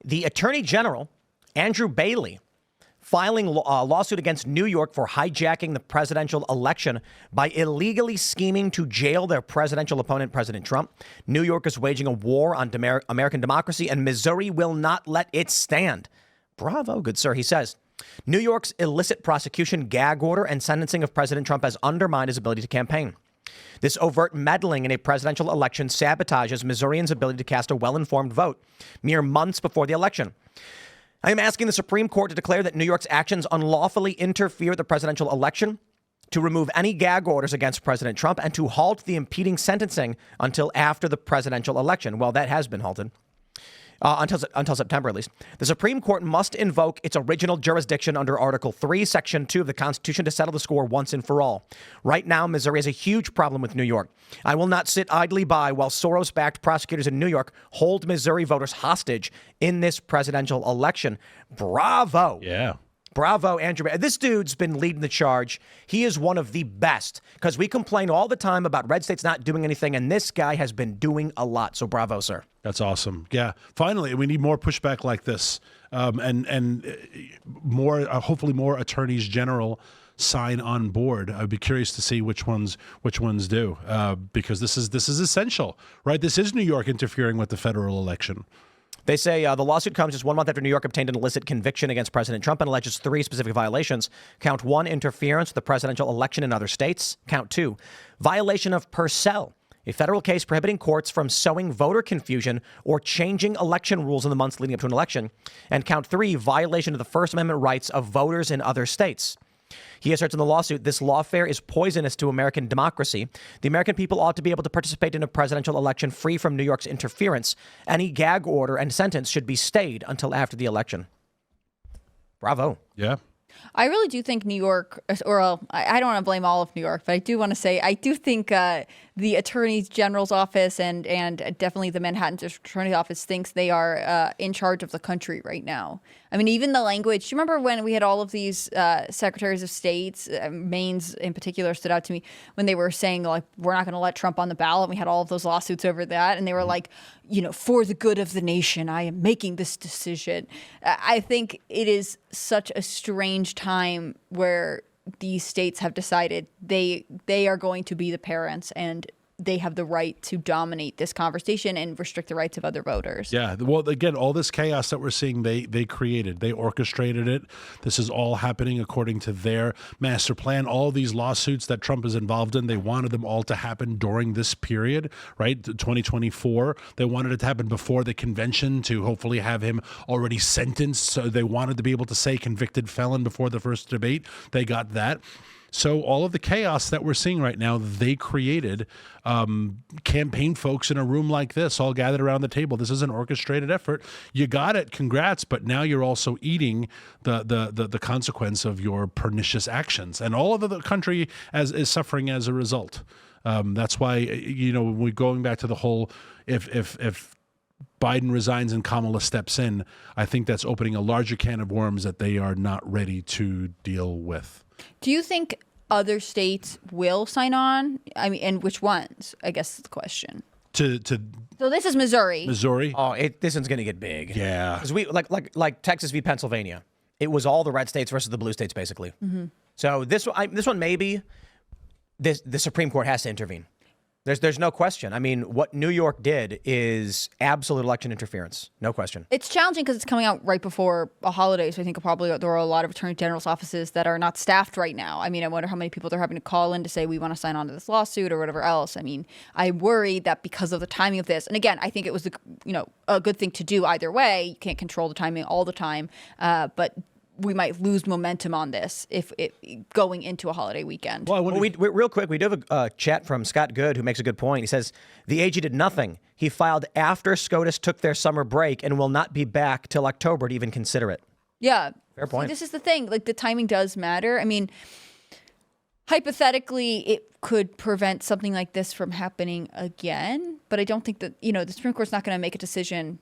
The Attorney General, Andrew Bailey, filing a lawsuit against New York for hijacking the presidential election by illegally scheming to jail their presidential opponent, President Trump. New York is waging a war on American democracy, and Missouri will not let it stand. Bravo, good sir, he says. New York's illicit prosecution, gag order, and sentencing of President Trump has undermined his ability to campaign. This overt meddling in a presidential election sabotages Missourians' ability to cast a well-informed vote mere months before the election. I am asking the Supreme Court to declare that New York's actions unlawfully interfere with the presidential election, to remove any gag orders against President Trump, and to halt the impeding sentencing until after the presidential election. Well, that has been halted. Until September, at least. The Supreme Court must invoke its original jurisdiction under Article 3, Section 2 of the Constitution to settle the score once and for all. Right now, Missouri has a huge problem with New York. I will not sit idly by while Soros-backed prosecutors in New York hold Missouri voters hostage in this presidential election. Bravo. Yeah. Bravo, Andrew. This dude's been leading the charge. He is one of the best, because we complain all the time about red states not doing anything, and this guy has been doing a lot. So bravo, sir. That's awesome. Yeah. Finally, we need more pushback like this, and more. Hopefully, more attorneys general sign on board. I'd be curious to see which ones do, because this is essential, right? This is New York interfering with the federal election. They say the lawsuit comes just 1 month after New York obtained an illicit conviction against President Trump and alleges 3 specific violations. Count 1, interference with the presidential election in other states. Count 2, violation of Purcell, a federal case prohibiting courts from sowing voter confusion or changing election rules in the months leading up to an election. And count 3, violation of the First Amendment rights of voters in other states. He asserts in the lawsuit, this lawfare is poisonous to American democracy. The American people ought to be able to participate in a presidential election free from New York's interference. Any gag order and sentence should be stayed until after the election. Bravo. Yeah. I really do think New York, or I don't want to blame all of New York, but I do want to say I do think the Attorney General's office and definitely the Manhattan District Attorney's office thinks they are in charge of the country right now. I mean, even the language. Do you remember when we had all of these secretaries of states, Maine's in particular stood out to me, when they were saying, like, we're not going to let Trump on the ballot. And we had all of those lawsuits over that. And they were like, you know, for the good of the nation, I am making this decision. I think it is such a strange time where these states have decided they are going to be the parents and they have the right to dominate this conversation and restrict the rights of other voters. Yeah. Well, again, all this chaos that we're seeing, they created, they orchestrated it. This is all happening according to their master plan. All these lawsuits that Trump is involved in, they wanted them all to happen during this period, right? 2024. They wanted it to happen before the convention to hopefully have him already sentenced. So they wanted to be able to say convicted felon before the first debate. They got that. So all of the chaos that we're seeing right now, they created. Campaign folks in a room like this, all gathered around the table. This is an orchestrated effort. You got it. Congrats. But now you're also eating the consequence of your pernicious actions. And all of the country is suffering as a result. That's why, you know, we're going back to the whole, if Biden resigns and Kamala steps in, I think that's opening a larger can of worms that they are not ready to deal with. Do you think other states will sign on? I mean, and which ones? I guess is the question. So this is Missouri. Missouri? Oh, this one's going to get big. Yeah. Because we like Texas v. Pennsylvania. It was all the red states versus the blue states, basically. Mm-hmm. So this one maybe the Supreme Court has to intervene. There's no question. I mean, what New York did is absolute election interference. No question. It's challenging because it's coming out right before a holiday. So I think probably there are a lot of attorney general's offices that are not staffed right now. I mean, I wonder how many people they're having to call in to say we want to sign on to this lawsuit or whatever else. I mean, I worry that because of the timing of this, and again, I think it was a good thing to do either way. You can't control the timing all the time, but we might lose momentum on this if going into a holiday weekend. Well, real quick, we do have a chat from Scott Good who makes a good point. He says, the AG did nothing. He filed after SCOTUS took their summer break and will not be back till October to even consider it. Yeah. Fair point. See, this is the thing. Like, the timing does matter. I mean, hypothetically, it could prevent something like this from happening again. But I don't think that, the Supreme Court's not going to make a decision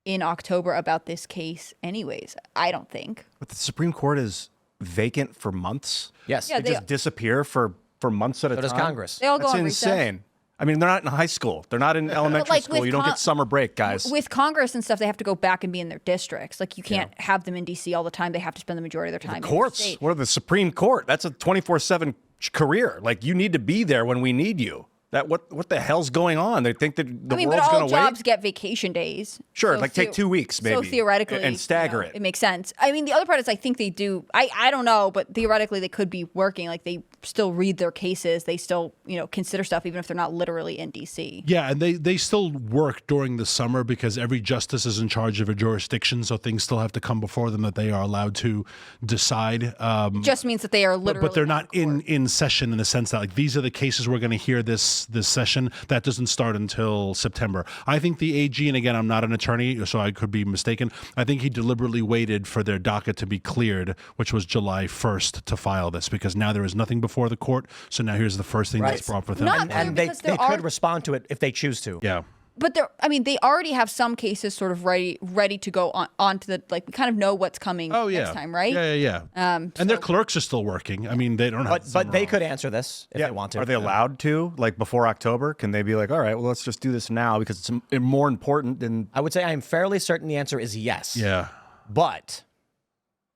in October about this case anyways, I don't think. But the Supreme Court is vacant for months. Yes. They just disappear for months at a time. So does Congress. They all go That's on insane. recess. I mean, they're not in high school. They're not in elementary like school. with You don't get summer break, guys. With Congress and stuff, they have to go back and be in their districts. Like you can't have them in D.C. all the time. They have to spend the majority of their time in their Courts. state. What are the Supreme Court? That's a 24/7 career. Like, you need to be there when we need you. That what the hell's going on? They think that the but world's all going to jobs wait? get vacation days. Sure, like take 2 weeks maybe. So theoretically, and stagger it. It makes sense. I mean, the other part is I think they do. I don't know, but theoretically they could be working. Like they still read their cases. They still consider stuff even if they're not literally in D.C. Yeah, and they still work during the summer because every justice is in charge of a jurisdiction, so things still have to come before them that they are allowed to decide. Just means that they are literally. But they're not on court. in session in the sense that like these are the cases we're going to hear this session. That doesn't start until September. I think the AG, and again, I'm not an attorney, so I could be mistaken. I think he deliberately waited for their docket to be cleared, which was July 1st, to file this because now there is nothing before the court. So now here's the first thing that's brought for them. Not And they because there are- could respond to it if they choose to. Yeah. But they already have some cases sort of ready to go on to the, like, we kind of know what's coming next time, right? Yeah. And their clerks are still working. I mean, they don't have. But they could answer this if they want to. Are they allowed to? Like before October? Can they be like, all right, well, let's just do this now because it's more important than. I would say I'm fairly certain the answer is yes. Yeah. But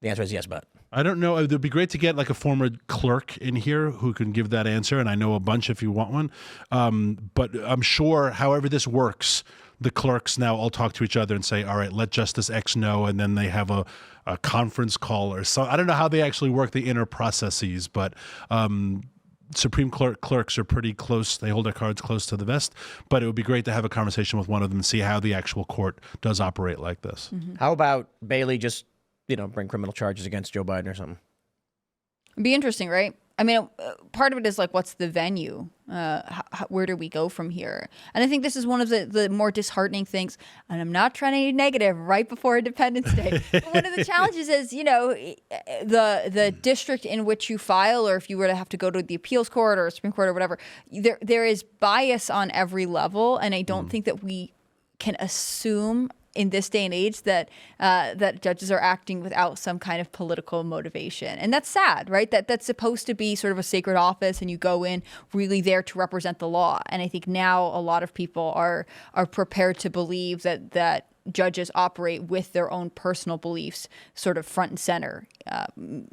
the answer is yes, but. I don't know. It'd be great to get like a former clerk in here who can give that answer, and I know a bunch if you want one. But I'm sure, however this works, the clerks now all talk to each other and say, all right, let Justice X know, and then they have a conference call or so. I don't know how they actually work the inner processes, but Supreme Court clerks are pretty close. They hold their cards close to the vest, but it would be great to have a conversation with one of them and see how the actual court does operate like this. Mm-hmm. How about Bailey just, bring criminal charges against Joe Biden or something? It'd be interesting, right? I mean, part of it is like, what's the venue? Where do we go from here? And I think this is one of the more disheartening things. And I'm not trying to be negative right before Independence Day. But one of the challenges is, the district in which you file, or if you were to have to go to the appeals court or Supreme Court or whatever, there is bias on every level. And I don't think that we can assume in this day and age that judges are acting without some kind of political motivation. And that's sad, right? That's supposed to be sort of a sacred office and you go in really there to represent the law. And I think now a lot of people are prepared to believe that judges operate with their own personal beliefs sort of front and center,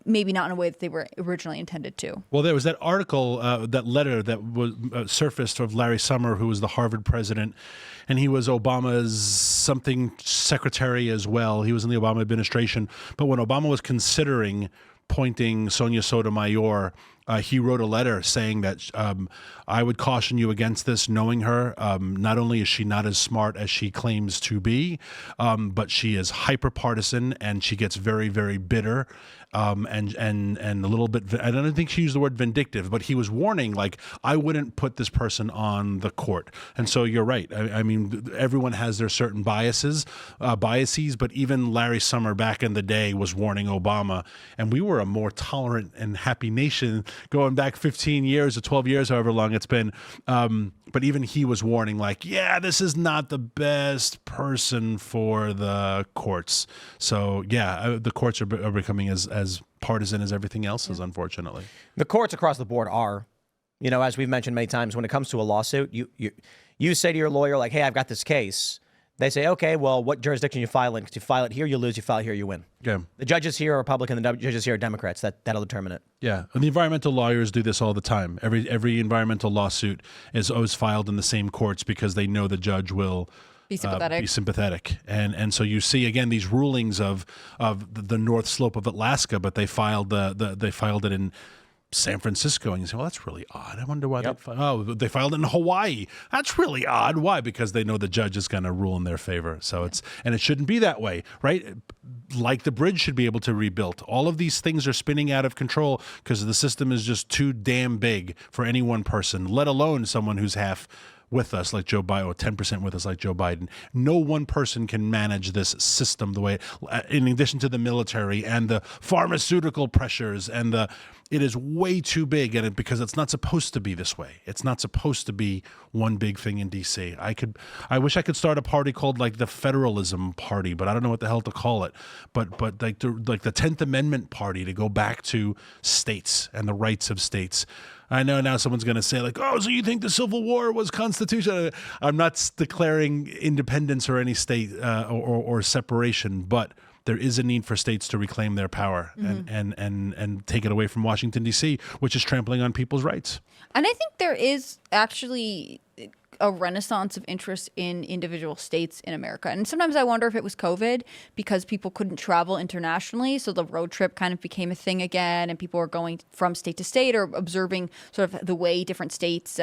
maybe not in a way that they were originally intended to. Well, there was that article, that letter that was surfaced of Larry Summer, who was the Harvard president, and he was Obama's something secretary as well. He was in the Obama administration. But when Obama was considering appointing Sonia Sotomayor, he wrote a letter saying that I would caution you against this, knowing her. Not only is she not as smart as she claims to be, but she is hyper-partisan and she gets very, very bitter and a little bit, I don't think she used the word vindictive, but he was warning, like, I wouldn't put this person on the court. And so you're right. I mean, everyone has their certain biases, but even Larry Summer back in the day was warning Obama, and we were a more tolerant and happy nation going back 15 years or 12 years, however long it's been. But even he was warning, like, yeah, this is not the best person for the courts. So, yeah, the courts are becoming as partisan as everything else is, unfortunately. The courts across the board are, as we've mentioned many times, when it comes to a lawsuit, you say to your lawyer, like, hey, I've got this case. They say, okay, well, what jurisdiction you file in? Because you file it here, you lose. You file it here, you win. Yeah. The judges here are Republican. The judges here are Democrats. That'll determine it. Yeah, and the environmental lawyers do this all the time. Every environmental lawsuit is always filed in the same courts because they know the judge will be sympathetic. And so you see again these rulings of the North Slope of Alaska, but they filed they filed it in San Francisco, and you say, well, that's really odd. I wonder why they filed it in Hawaii. That's really odd. Why? Because they know the judge is going to rule in their favor. So it shouldn't be that way, right? Like the bridge should be able to rebuild. All of these things are spinning out of control because the system is just too damn big for any one person, let alone someone who's half with us like Joe Biden, or 10% with us like Joe Biden. No one person can manage this system the way, in addition to the military and the pharmaceutical pressures and it is way too big, and because it's not supposed to be this way. It's not supposed to be one big thing in D.C. I wish I could start a party called like the Federalism Party, but I don't know what the hell to call it. But like the 10th Amendment Party, to go back to states and the rights of states. I know now someone's going to say like, oh, so you think the Civil War was constitutional? I'm not declaring independence or any state or separation, but there is a need for states to reclaim their power and take it away from Washington, D.C., which is trampling on people's rights. And I think there is actually a renaissance of interest in individual states in America. And sometimes I wonder if it was COVID because people couldn't travel internationally. So the road trip kind of became a thing again, and people were going from state to state or observing sort of the way different states,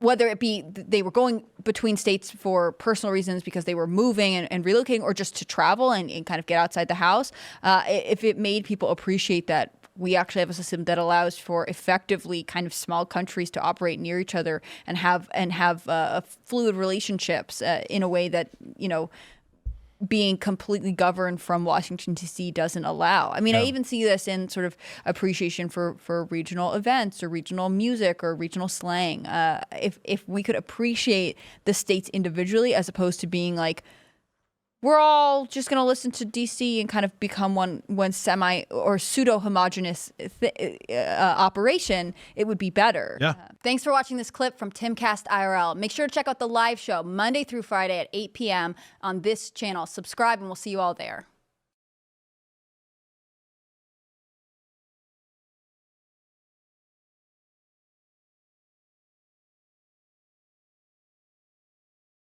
whether it be they were going between states for personal reasons because they were moving and relocating, or just to travel and kind of get outside the house. If it made people appreciate that we actually have a system that allows for effectively kind of small countries to operate near each other and have fluid relationships in a way that, being completely governed from Washington, D.C. doesn't allow. I mean, I even see this in sort of appreciation for regional events or regional music or regional slang. If we could appreciate the states individually as opposed to being like, we're all just going to listen to DC and kind of become one semi or pseudo homogenous operation, it would be better. Yeah. Thanks for watching this clip from Timcast IRL. Make sure to check out the live show Monday through Friday at 8 p.m. on this channel. Subscribe and we'll see you all there.